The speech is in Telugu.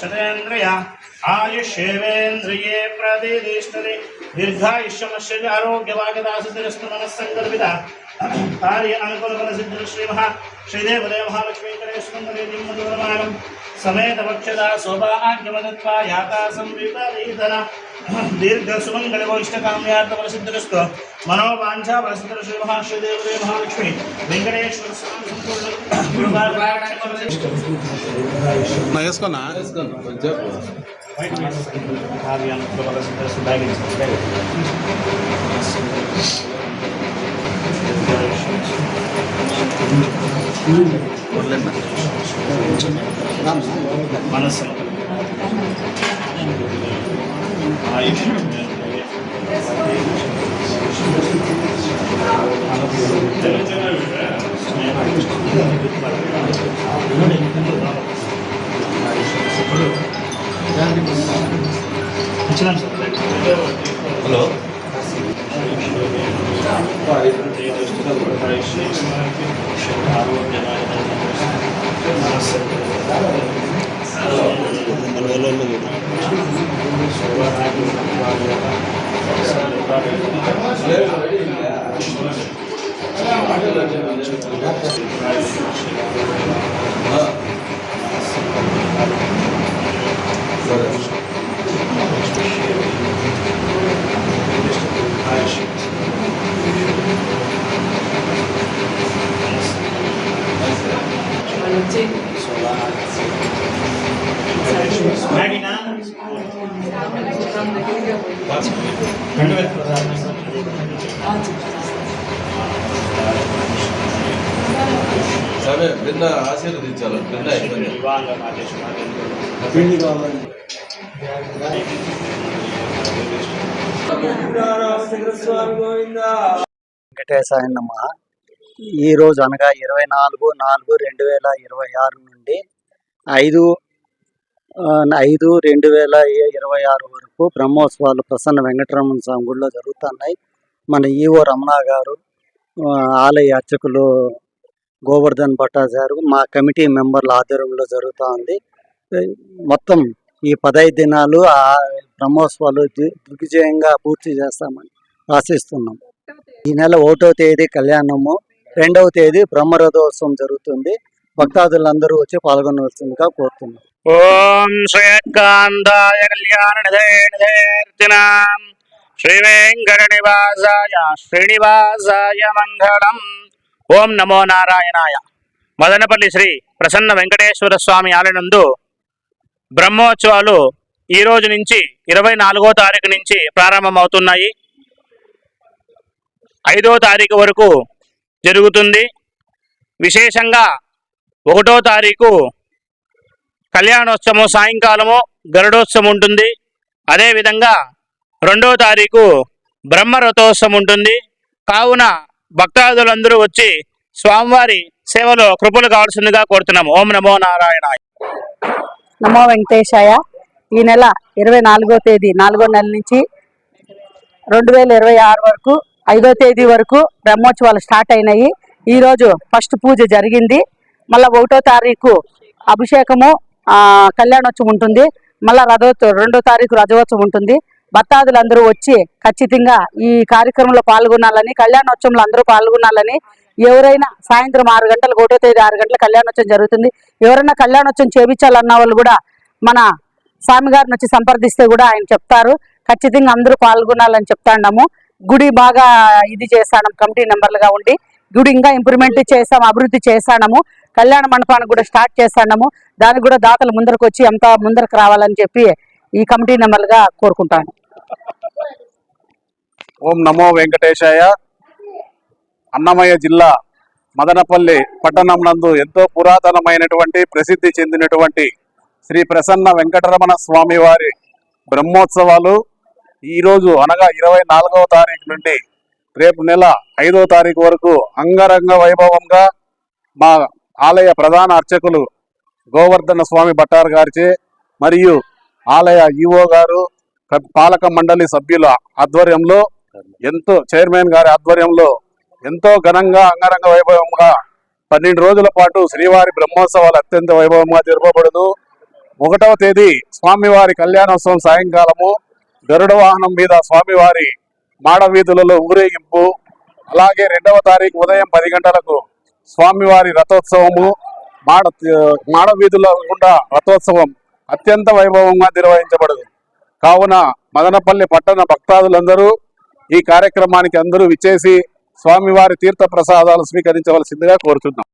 शतेन्द्रिय आयुष्येवेन्द्रिये प्रतिष्ठते दीर्घायुष्यमस्य आरोग्यभाग्यदासिद्धिरस्तु मनस्संकल्पिता कार्य अनुकूलफलसिद्धिः श्रीदेवदेव महालक्ष्मी गणेशमन्दिरे समेत वक्षदा सौभाग्यमदत्वा याता संविपरीतन दीर्घ सुमंगल वैष्णकाम्यार्थफलसिद्धिरस्तु मनोवांछा फलसिद्धिः श्रीदेवदेव महालक्ष्मी वेंकटेश्वर स्वामी संपूर्ण मनस्సు आयुष हेलो సరే భిన్న ఆశీర్వదించాలి భిన్న వెంకటేశాయ నమః. ఈరోజు అనగా 24/4/2026 నుండి 5/5/2026 వరకు బ్రహ్మోత్సవాలు ప్రసన్న వెంకటరమణ స్వామి గుడిలో జరుగుతున్నాయి. మన ఈవో రమణ గారు, ఆలయ అర్చకులు గోవర్ధన్ భట్టాచారు, మా కమిటీ మెంబర్ల ఆధ్వర్యంలో జరుగుతూ ఉంది. మొత్తం ఈ 15 దినాలు ఆ బ్రహ్మోత్సవాలు దిగ్విజయంగా పూర్తి చేస్తామని ఆశిస్తున్నాం. ఈ నెల 1వ తేదీ కళ్యాణము, 2వ తేదీ బ్రహ్మరథోత్సవం జరుగుతుంది. భక్తాదులందరూ వచ్చి పాల్గొనవలసిందిగా కోరుతున్నాం. ఓం శ్రీకాంతాయ కళ్యాణనిధేర్తినాం శ్రీ వెంకటనివాసాయ శ్రీనివాసాయ మంగళం. ఓం నమో నారాయణాయ. మదనపల్లి శ్రీ ప్రసన్న వెంకటేశ్వర స్వామి ఆలయందు బ్రహ్మోత్సవాలు ఈ రోజు నుంచి 24వ తారీఖు నుంచి ప్రారంభమవుతున్నాయి. 5వ తారీఖు వరకు జరుగుతుంది. విశేషంగా 1వ తారీఖు కళ్యాణోత్సవం సాయంకాలము గరుడోత్సవం ఉంటుంది. అదేవిధంగా 2వ తారీఖు బ్రహ్మరథోత్సవం ఉంటుంది. కావున భక్తాదులందరూ వచ్చి స్వామివారి సేవలో కృపలు కావాల్సిందిగా కోరుతున్నాము. ఓం నమో నారాయణాయ. నమో వెంకటేశాయ. ఈ నెల 24వ తేదీ 4వ నెల నుంచి 2026 వరకు 5వ తేదీ వరకు బ్రహ్మోత్సవాలు స్టార్ట్ అయినాయి. ఈరోజు ఫస్ట్ పూజ జరిగింది. మళ్ళీ 1వ తారీఖు అభిషేకము కళ్యాణోత్సవం ఉంటుంది. మళ్ళీ 2వ తారీఖు రథోత్సవం ఉంటుంది. భక్తాదులందరూ వచ్చి ఖచ్చితంగా ఈ కార్యక్రమంలో పాల్గొనాలని, కళ్యాణోత్సవంలో అందరూ పాల్గొనాలని, ఎవరైనా సాయంత్రం 6 గంటలకు 1వ తేదీ 6 గంటల కళ్యాణోత్సవం జరుగుతుంది. ఎవరైనా కళ్యాణోత్సవం చేయించాలన్న వాళ్ళు కూడా మన స్వామి గారిని వచ్చి సంప్రదిస్తే కూడా ఆయన చెప్తారు. ఖచ్చితంగా అందరూ పాల్గొనాలని చెప్తాము. గుడి బాగా ఇది చేశాను, కమిటీ మెంబర్లుగా ఉండి గుడి ఇంకా ఇంప్రూవ్మెంట్ చేసాము, అభివృద్ధి చేశాము. కళ్యాణ మండపాన్ని కూడా స్టార్ట్ చేశాము. దానికి కూడా దాతలు ముందరకు వచ్చి ఎంత ముందరకు రావాలని చెప్పి ఈ కమిటీ మెంబర్లుగా కోరుకుంటాను. ఓం నమో వెంకటేశాయ. అన్నమయ్య జిల్లా మదనపల్లి పట్టణం నందు ఎంతో పురాతనమైనటువంటి ప్రసిద్ధి చెందినటువంటి శ్రీ ప్రసన్న వెంకటరమణ స్వామి వారి బ్రహ్మోత్సవాలు ఈరోజు అనగా 24వ తారీఖు నుండి రేపు నెల 5వ తారీఖు వరకు అంగరంగ వైభవంగా మా ఆలయ ప్రధాన అర్చకులు గోవర్ధన స్వామి భట్టార్ గారిచే మరియు ఆలయ ఈవో గారు, పాలక మండలి సభ్యుల ఆధ్వర్యంలో, చైర్మన్ గారి ఆధ్వర్యంలో ఎంతో ఘనంగా అంగరంగ వైభవంగా 12 రోజుల పాటు శ్రీవారి బ్రహ్మోత్సవాలు అత్యంత వైభవంగా జరపబడును. 1వ తేదీ స్వామివారి కళ్యాణోత్సవం సాయంకాలము గరుడ వాహనం మీద స్వామివారి మాడవీధులలో ఊరేగింపు. అలాగే 2వ తారీఖు ఉదయం 10 గంటలకు స్వామివారి రథోత్సవము మాడవీధుల గుండా రథోత్సవం అత్యంత వైభవంగా నిర్వహించబడదు. కావున మదనపల్లి పట్టణ భక్తాదులందరూ ఈ కార్యక్రమానికి అందరూ విచ్చేసి స్వామివారి తీర్థ ప్రసాదాలు స్వీకరించవలసిందిగా కోరుతున్నాం.